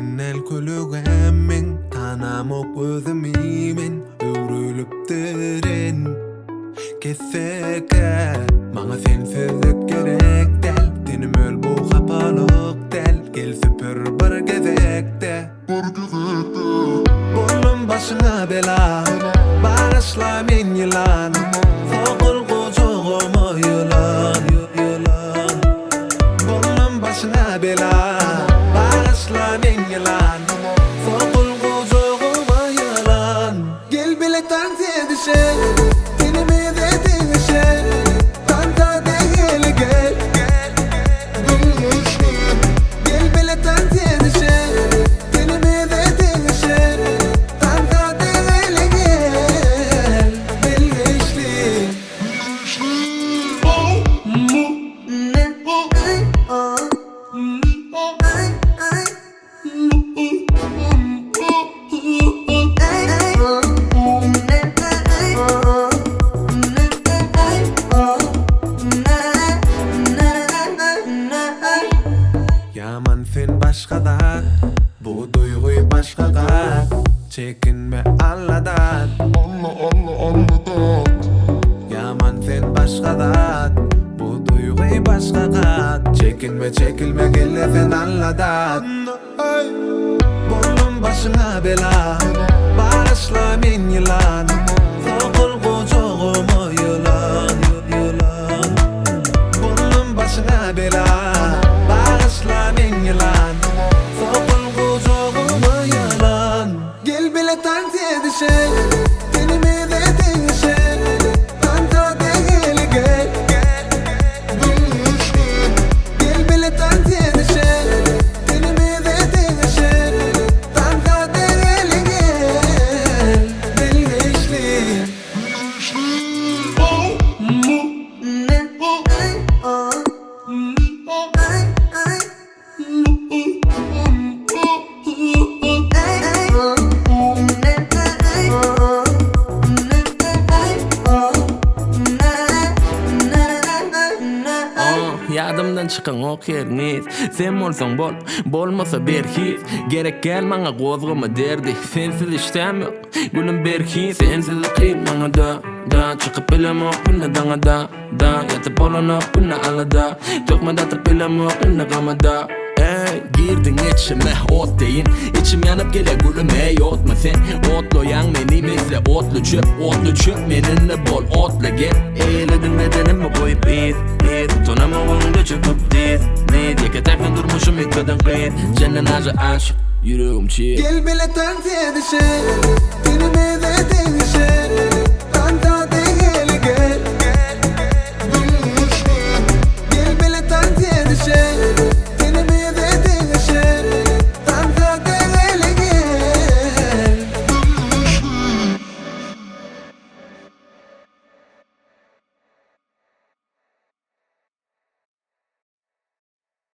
Genel kölügemmin tanamok özümimin öwrülüpdirin Kesseke maňa sensizlik gerek del Dinim öl bu hapalyk del Gel süpür bir gezekde Bollum başyna bela Barışla men yılan Sokul kucağıma yılan Bollum başyna bela Barışla men yılan Sokul kucağıma yılan Gel bile tansiye düşe Dinimi de dinişe Tanta değil gel Gel bile tansiye düşe Dinimi de dinişe Tanta değil gel Bilgiçli Yaman sen başkada Bu duyguyu başkada Çekinme Allah'dan Yaman sen başkada Bu duyguyu başkada Çekinme çekilme gelle sen Allah'dan Bollum başına bela Barışla men yılan Sokul kucağıma yılan Bollum başına bela Barışla men yılan Sokul kucağıma yılan Gel bile tansiye düşe Dinimi de dinişe Tanta değil gel Gel bile tansiye düşe Dinimi de dinişe Tanta değil gel Bilgiçli Yadımdan çıkan o kerniz Sen bolsan bol, bolmasa berhiz Gerek gel maňa gozgama derdi Sensiz iştem yok, gülüm berhiz Sensiz qiyip maňa da Çıkıp bilemok bunna daňa da Yatıp olanok bunna alada Tökme datıp bilemok bunna gamada Girdin içime ot deyin İçim yanıp gele gülüm ey otma sen Otlu yan meni bizle otlu çöp meninle bol otla gel Eyledin bedenimi koyup it Tunama oğlunda çöküp dit Yeke takın durmuşum itmeden kıyit Cennen acı aşık yüreğim çiğ Gel bile tansiye düşe Dinimi de dinişe